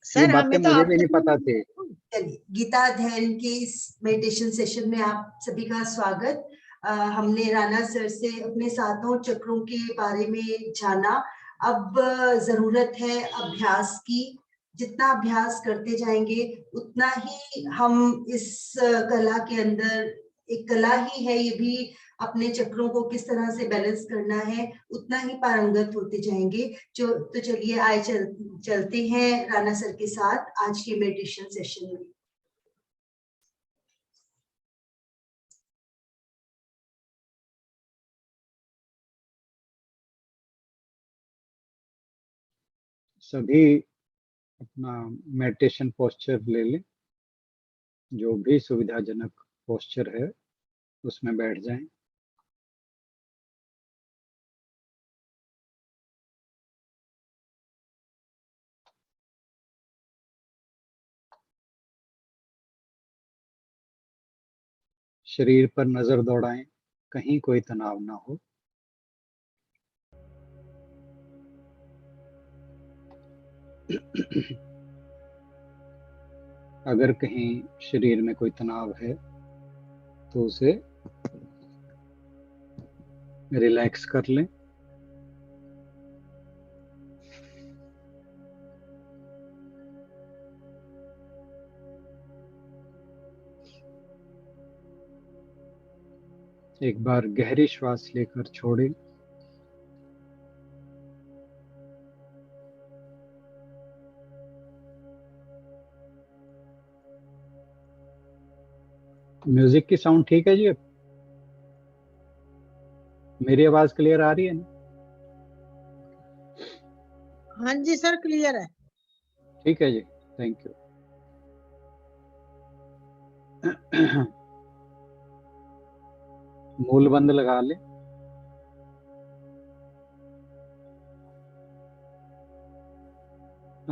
ये सर बातें हमें तो मुझे भी आपसे नहीं पता थी। चलिए, गीता अध्ययन के इस मेडिटेशन सेशन में आप सभी का स्वागत। हमने राणा सर से अपने सातों चक्रों के बारे में जाना। अब जरूरत है अभ्यास की। जितना अभ्यास करते जाएंगे उतना ही हम इस कला के अंदर, एक कला ही है ये भी, अपने चक्रों को किस तरह से बैलेंस करना है उतना ही पारंगत होते जाएंगे। तो चलिए आए चलते हैं राणा सर के साथ आज के मेडिटेशन सेशन में। सभी अपना मेडिटेशन पोस्चर ले लें, जो भी सुविधाजनक पोस्चर है उसमें बैठ जाएं। शरीर पर नजर दौड़ाएं, कहीं कोई तनाव ना हो। अगर कहीं शरीर में कोई तनाव है तो उसे रिलैक्स कर लें। एक बार गहरी श्वास लेकर छोड़ें। म्यूजिक की साउंड ठीक है जी? अब मेरी आवाज क्लियर आ रही है ना? हाँ जी सर, क्लियर है। ठीक है जी, थैंक यू। मूल बंद लगा लें।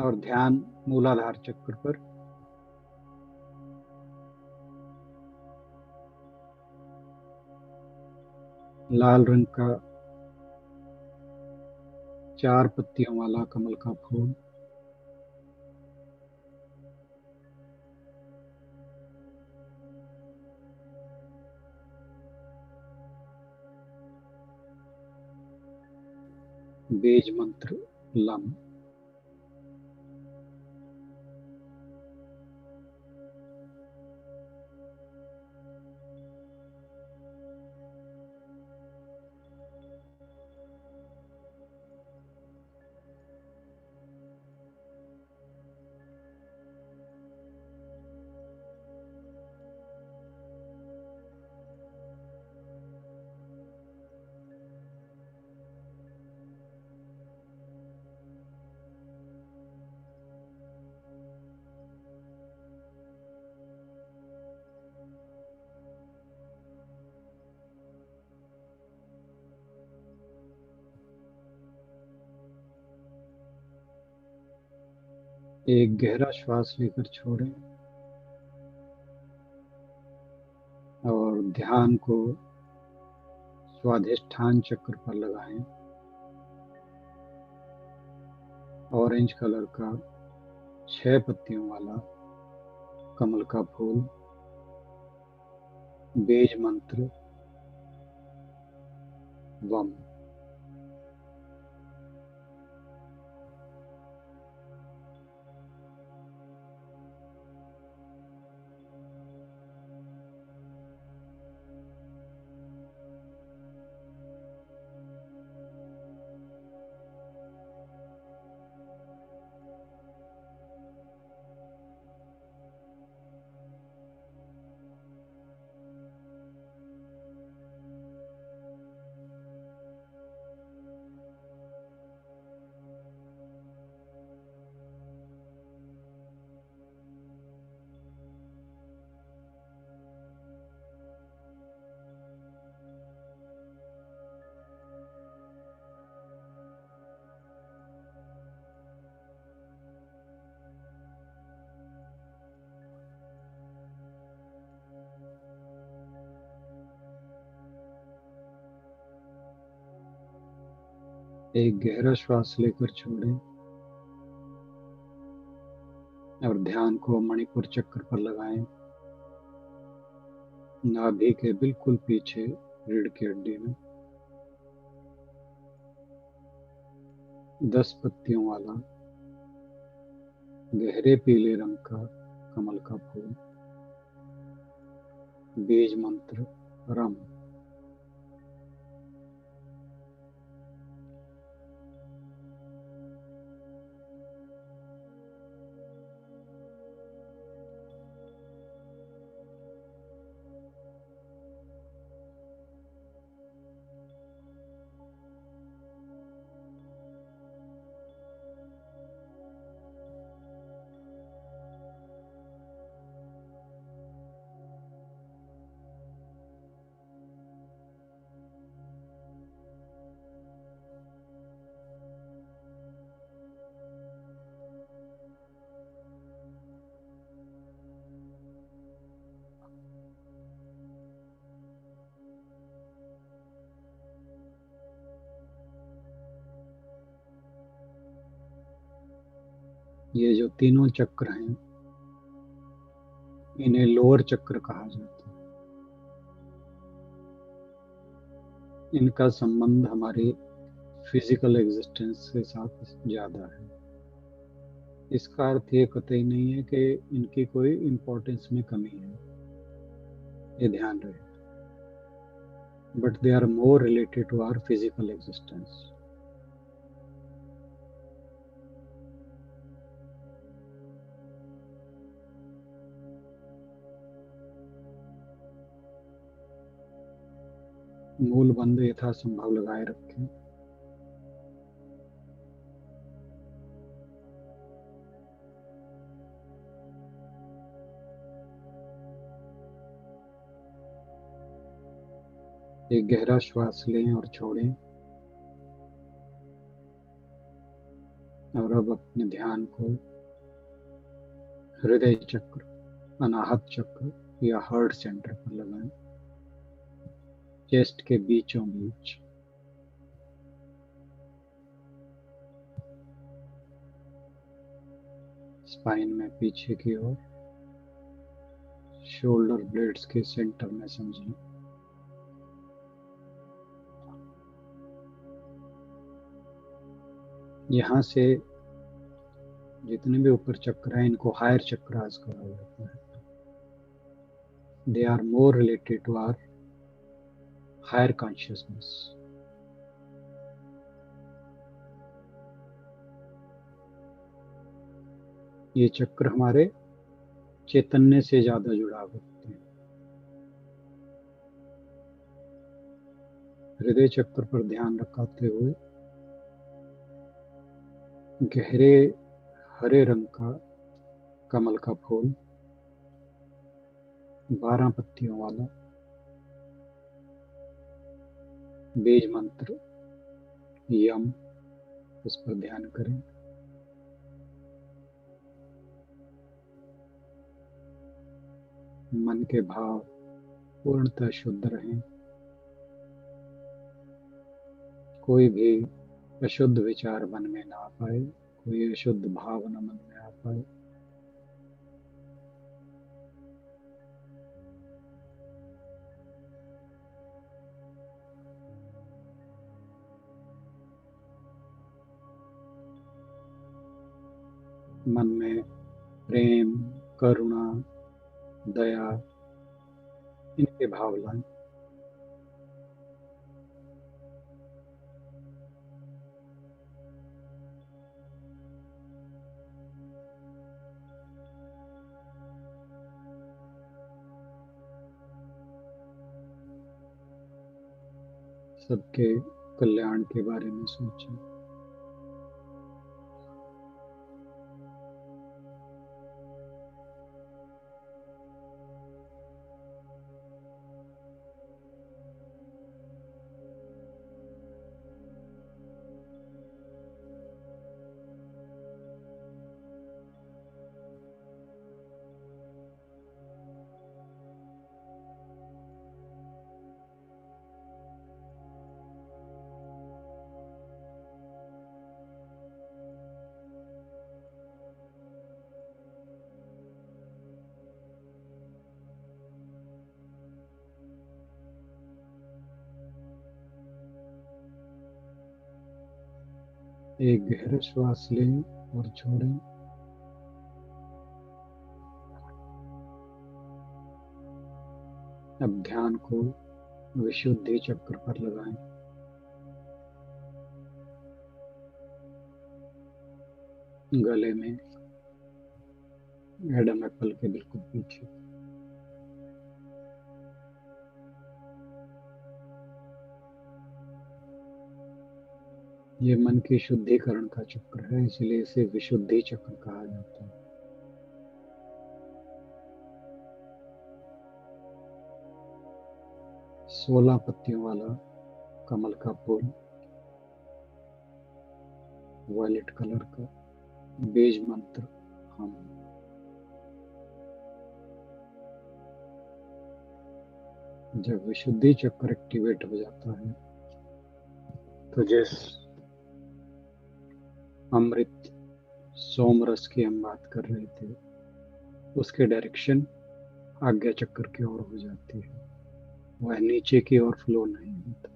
और ध्यान मूलाधार चक्र पर। लाल रंग का 4 पत्तियों वाला कमल का फूल बीज मंत्र लम। एक गहरा श्वास लेकर छोड़ें और ध्यान को स्वाधिष्ठान चक्र पर लगाएं। ऑरेंज कलर का 6 पत्तियों वाला कमल का फूल बीज मंत्र वम। एक गहरा श्वास लेकर छोड़ें और ध्यान को मणिपुर चक्र पर लगाएं, नाभि के बिल्कुल पीछे रीढ़ की हड्डी में। 10 पत्तियों वाला गहरे पीले रंग का कमल का फूल। बीज मंत्र रम। ये जो तीनों चक्र हैं, इन्हें लोअर चक्र कहा जाता है। इनका संबंध हमारी फिजिकल एग्जिस्टेंस के साथ ज्यादा है। इसका अर्थ ये कतई नहीं है कि इनकी कोई इम्पोर्टेंस में कमी है, ये ध्यान रहे, but they are more related to our physical existence. मूल बंध यथासंभव लगाए रखें। एक गहरा श्वास लें और छोड़ें, और अब अपने ध्यान को हृदय चक्र, अनाहत चक्र या हार्ट सेंटर पर लगाएं, चेस्ट के बीचों बीच। स्पाइन में पीछे की ओर, शोल्डर ब्लेड्स के सेंटर में समझें। यहाँ से जितने भी ऊपर चक्र हैं, इनको हायर चक्रास कहा जाता है। They are more related to our higher consciousness. ये चक्र हमारे चैतन्य से ज्यादा जुड़ाव रखते हैं। हृदय चक्र पर ध्यान रखाते हुए गहरे हरे रंग का कमल का फूल, 12 पत्तियों वाला। बीज मंत्र यम, उस पर ध्यान करें। मन के भाव पूर्णतः शुद्ध रहें। कोई भी अशुद्ध विचार मन में ना आ पाए, कोई अशुद्ध भावना मन में आ पाए। मन में प्रेम, करुणा, दया, इनके भाव लाएं। सबके कल्याण के बारे में सोचें। एक गहरा श्वास लें और छोड़ें। अब ध्यान को विशुद्धि चक्र पर लगाएं। गले में एडम एप्पल के बिल्कुल पीछे। ये मन की शुद्धिकरण का चक्र है, इसलिए इसे विशुद्धि चक्र कहा जाता है। सोलह पत्तियों वाला कमल का फूल, वायलेट कलर का, बीज मंत्र हम। जब विशुद्धि चक्र एक्टिवेट हो जाता है तो जिस अमृत सोम रस की हम बात कर रहे थे, उसके डायरेक्शन आज्ञा चक्र की ओर हो जाती है। वह नीचे की ओर फ्लो नहीं होता।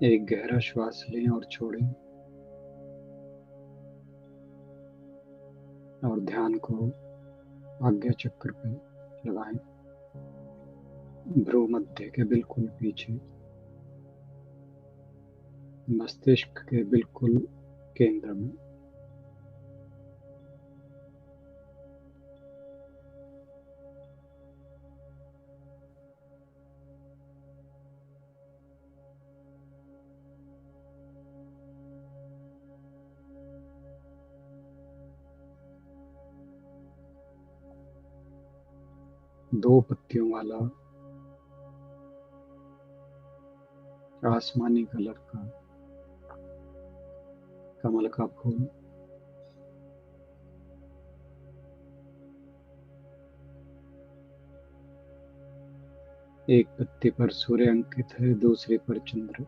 एक गहरा श्वास लें और छोड़ें, और ध्यान को आज्ञा चक्र पे लगाएं, भ्रू मध्य के बिल्कुल पीछे, मस्तिष्क के बिल्कुल केंद्र में। दो पत्तियों वाला आसमानी कलर का कमल का फूल, एक पत्ती पर सूर्य अंकित है, दूसरी पर चंद्र।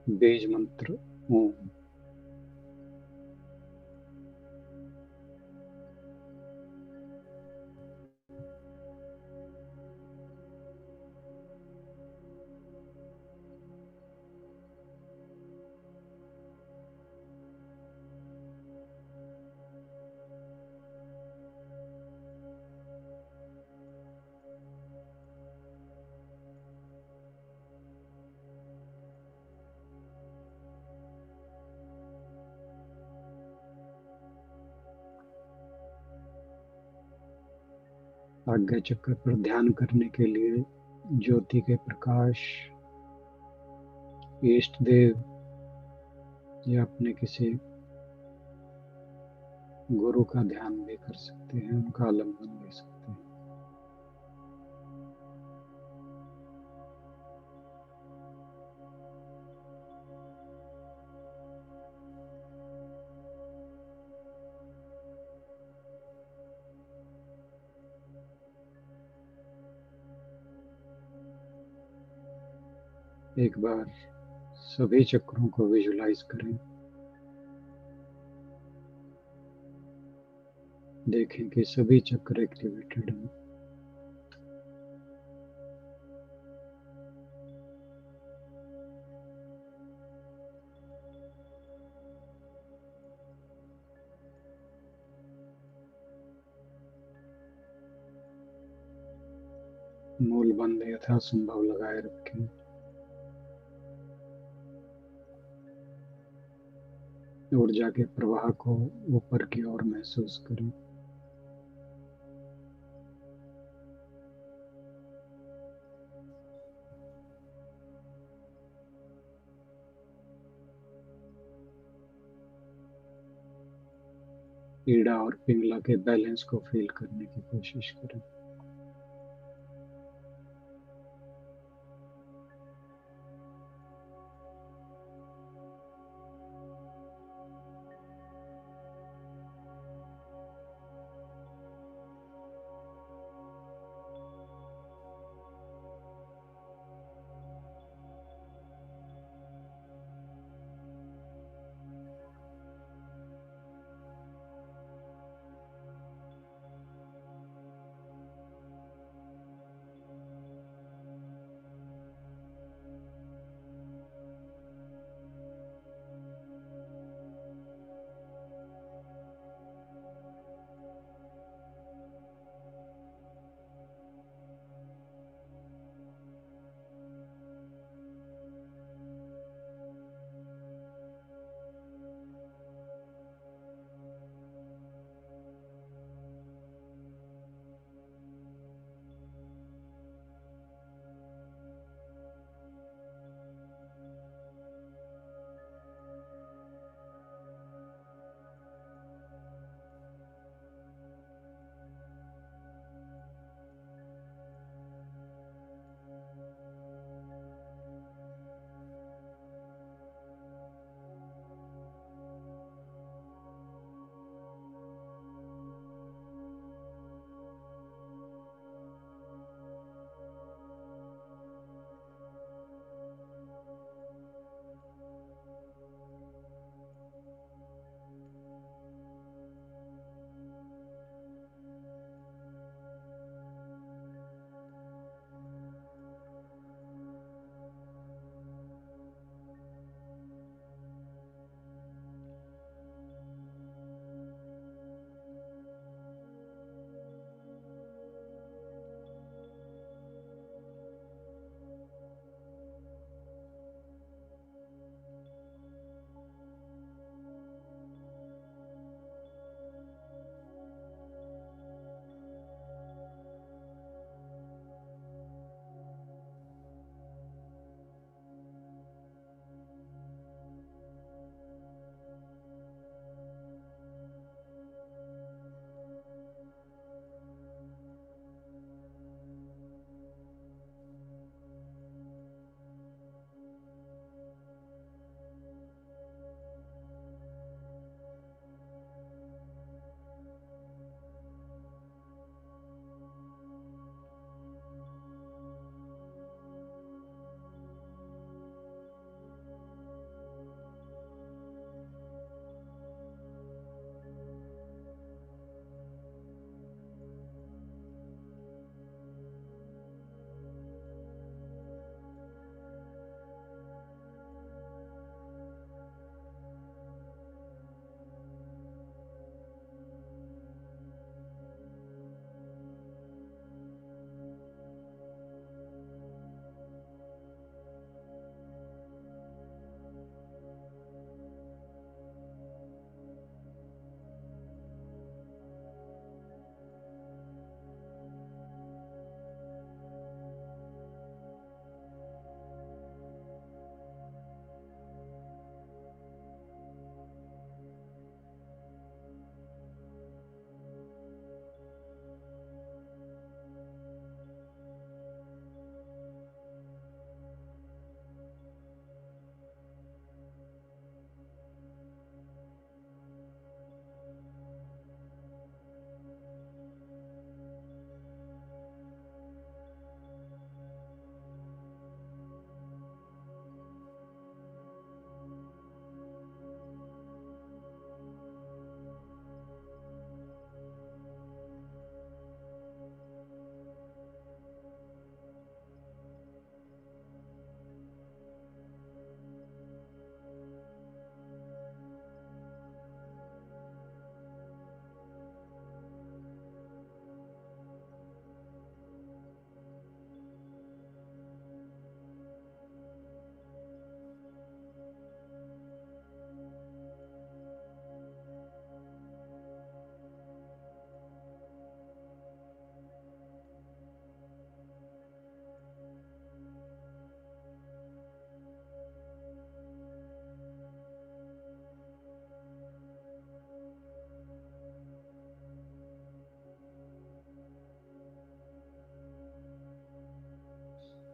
बीज मंत्र ओम। आज्ञा चक्र पर ध्यान करने के लिए ज्योति के प्रकाश, इष्ट देव या अपने किसी गुरु का ध्यान भी कर सकते हैं, उनका आलम्बन ले सकते हैं। एक बार सभी चक्रों को विजुलाइज करें। देखें कि सभी चक्र एक्टिवेटेड हैं। मूल बंद यथासंभव लगाए रखें। ऊर्जा के प्रवाह को ऊपर की ओर महसूस करें। ईड़ा और पिंगला के बैलेंस को फील करने की कोशिश करें।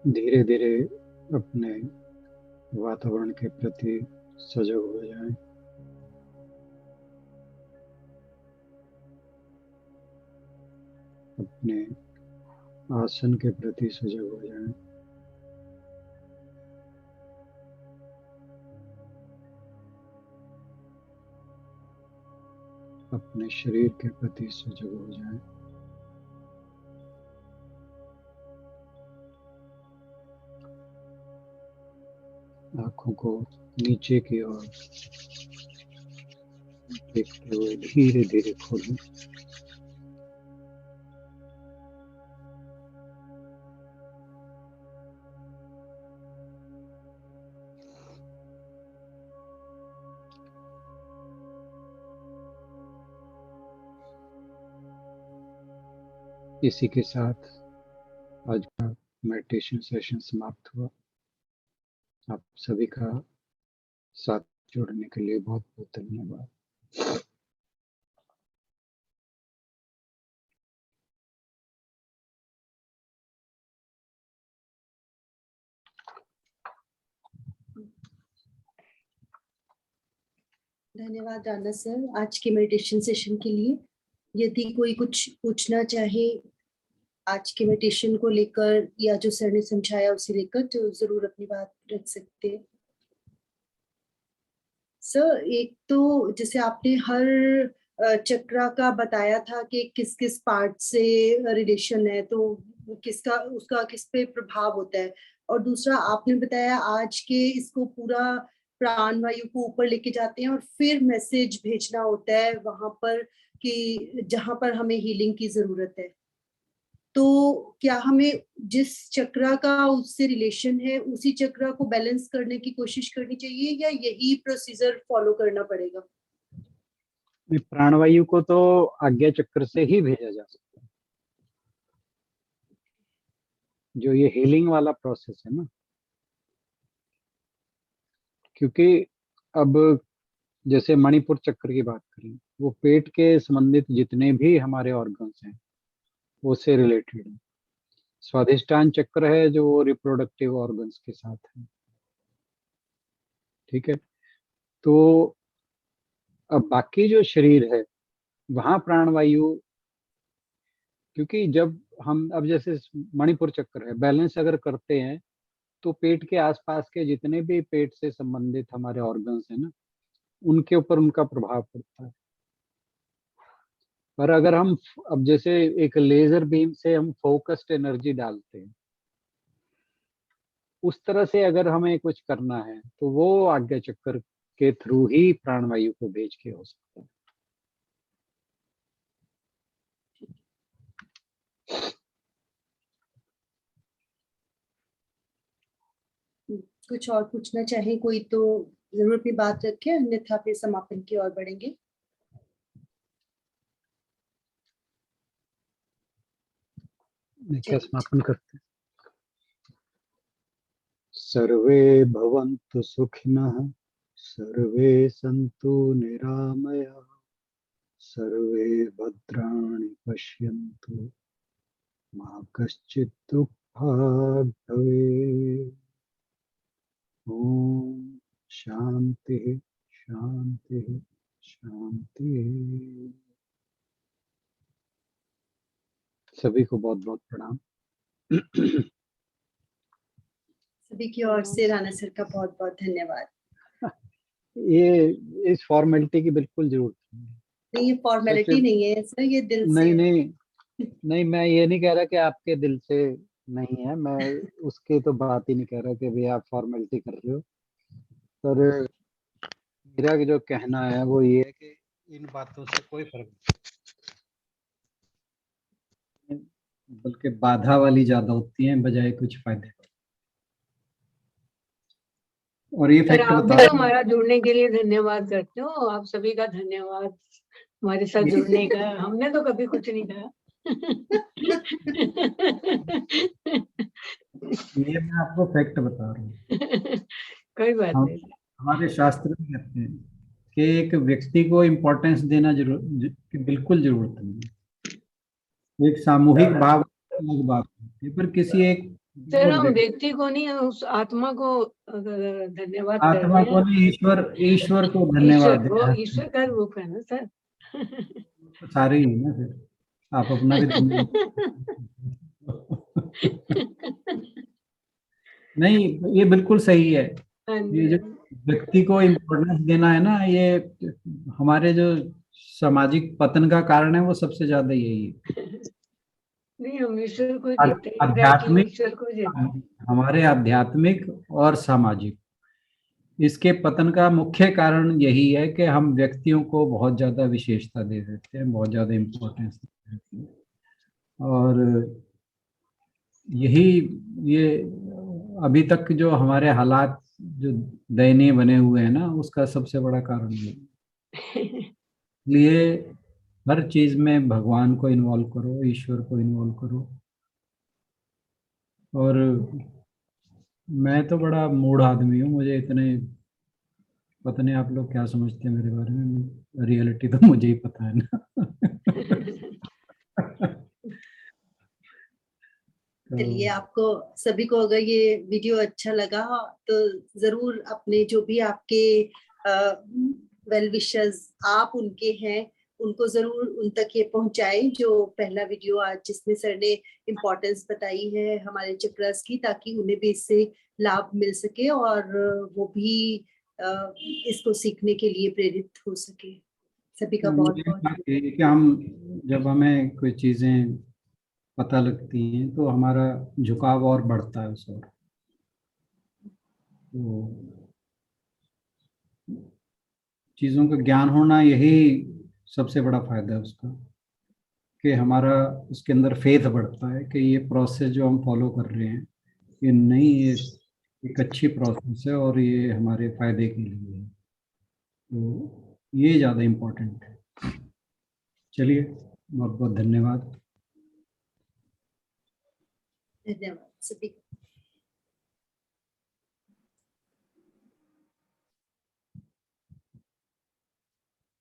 धीरे धीरे अपने वातावरण के प्रति सजग हो जाएं। अपने आसन के प्रति सजग हो जाएं। अपने शरीर के प्रति सजग हो जाएं। आंखों को नीचे की ओर देखते हुए धीरे धीरे खोलें। इसी के साथ आज का मेडिटेशन सेशन समाप्त हुआ। आप सभी का साथ जोड़ने के लिए बहुत बहुत धन्यवाद। धन्यवाद राणा सर आज के मेडिटेशन सेशन के लिए। यदि कोई कुछ पूछना चाहे आज के मेडिटेशन को लेकर या जो सर ने समझाया उसे लेकर, तो जरूर अपनी बात रख सकते हैं। सर एक तो जैसे आपने हर चक्रा का बताया था कि किस किस पार्ट से रिलेशन है, तो किसका उसका किस पे प्रभाव होता है, और दूसरा आपने बताया आज के इसको पूरा प्राण वायु को ऊपर लेके जाते हैं और फिर मैसेज भेजना होता है वहां पर कि जहां पर हमें हीलिंग की जरूरत है। तो क्या हमें जिस चक्रा का उससे रिलेशन है उसी चक्रा को बैलेंस करने की कोशिश करनी चाहिए या यही प्रोसीजर फॉलो करना पड़ेगा? प्राणवायु को तो आज्ञा चक्र से ही भेजा जा सकता है। जो ये हीलिंग वाला प्रोसेस है ना, क्योंकि अब जैसे मणिपुर चक्र की बात करें, वो पेट के संबंधित जितने भी हमारे ऑर्गन्स हैं वो से रिलेटेड है। स्वादिष्टान चक्र है जो रिप्रोडक्टिव ऑर्गन्स के साथ है। ठीक है, तो अब बाकी जो शरीर है वहां प्राणवायु, क्योंकि जब हम अब जैसे मणिपुर चक्र है बैलेंस अगर करते हैं तो पेट के आसपास के जितने भी पेट से संबंधित हमारे ऑर्गन्स हैं ना, उनके ऊपर उनका प्रभाव पड़ता है। पर अगर हम अब जैसे एक लेजर बीम से हम फोकस्ड एनर्जी डालते हैं, उस तरह से अगर हमें कुछ करना है तो वो आज्ञा चक्र के थ्रू ही प्राणवायु को भेज के हो सकता है। कुछ और पूछना चाहे कोई तो जरूर अपनी बात रखें, अन्यथा फिर समापन की ओर बढ़ेंगे। क्या समापन करते हैं? सर्वे भवन्तु सुखिनः, सर्वे सन्तु निरामयाः, सर्वे भद्राणि पश्यन्तु, मा कश्चित् दुःखात् भवेत्। ओम शांति शांति शांति। सभी को बहुत बहुत प्रणाम। सभी की ओर से राणा सर का बहुत बहुत धन्यवाद। ये इस फॉर्मेलिटी की बिल्कुल जरूरत नहीं, ये फॉर्मेलिटी नहीं है सर, ये दिल से नहीं नहीं नहीं, मैं ये नहीं कह रहा कि आपके दिल से नहीं है, मैं उसके तो बात ही नहीं कह रहा कि भाई आप फॉर्मेलिटी कर रहे हो। पर मेरा जो कहना है वो ये है कि इन बातों से कोई फर्क नहीं, बल्कि बाधा वाली ज्यादा होती हैं बजाय कुछ फायदे। और ये फैक्ट आप भी हमारा जुड़ने के लिए धन्यवाद करते हो। आप सभी का धन्यवाद हमारे साथ जुड़ने का। हमने तो कभी कुछ नहीं कहा। ये मैं आपको फैक्ट बता रहा हूँ। कोई बात नहीं। हमारे शास्त्र में कहते हैं कि एक व्यक्ति को इम्पोर्टेंस देना बिल्कुल जरूरत नहीं है। एक सामूहिक भाव अलग बात है, पर किसी एक सर वो हम व्यक्ति को नहीं, उस आत्मा को धन्यवाद कर आत्मा रहे को हैं। नहीं, ईश्वर को धन्यवाद ईश्वर, वो देना। ईश्वर का रूप है ना सर। तो सारे ही है ना, फिर आप अपना भी धन्यवाद। नहीं, ये बिल्कुल सही है। हाँ ये जो जी। व्यक्ति को इम्पोर्टेंस देना है ना, ये हमारे जो सामाजिक पतन का कारण है, वो सबसे ज्यादा यही है। नहीं, हम ईश्वर को देते हैं, प्रायोरिटी आध्यात्मिक, ईश्वर को देते हैं। हमारे आध्यात्मिक और सामाजिक, इसके पतन का मुख्य कारण यही है कि हम व्यक्तियों को बहुत ज्यादा विशेषता दे देते हैं, बहुत ज्यादा इम्पोर्टेंस दे देते हैं। और यही, ये अभी तक जो हमारे हालात जो दयनीय बने हुए हैं ना, उसका सबसे बड़ा कारण ये है। इसलिए हर चीज में भगवान को इन्वॉल्व करो, ईश्वर को इन्वॉल्व करो। और मैं तो बड़ा मूढ़ आदमी हूँ, मुझे इतने पता नहीं आप लोग क्या समझते हैं मेरे बारे में, रियलिटी तो मुझे ही पता है ना। चलिए, तो आपको सभी को अगर ये वीडियो अच्छा लगा तो जरूर अपने जो भी आपके वेल विशर्स आप उनके हैं, उनको जरूर उन तक ये पहुंचाएं, जो पहला वीडियो आज जिसमें सर ने इम्पोर्टेंस बताई है हमारे चक्रस की, ताकि उन्हें भी इससे लाभ मिल सके और वो भी इसको सीखने के लिए प्रेरित हो सके। सभी का बहुत ये बहुत बात है कि हम, जब हमें कोई चीजें पता लगती हैं तो हमारा झुकाव और बढ़ता है उस ओर। तो चीजों का ज्ञान होना, यही सबसे बड़ा फायदा है उसका, कि हमारा उसके अंदर फेथ बढ़ता है कि ये प्रोसेस जो हम फॉलो कर रहे हैं, ये नहीं, ये एक अच्छी प्रोसेस है और ये हमारे फायदे के लिए है। तो ये ज़्यादा इम्पोर्टेंट है। चलिए, बहुत बहुत धन्यवाद। धन्यवाद सभी को।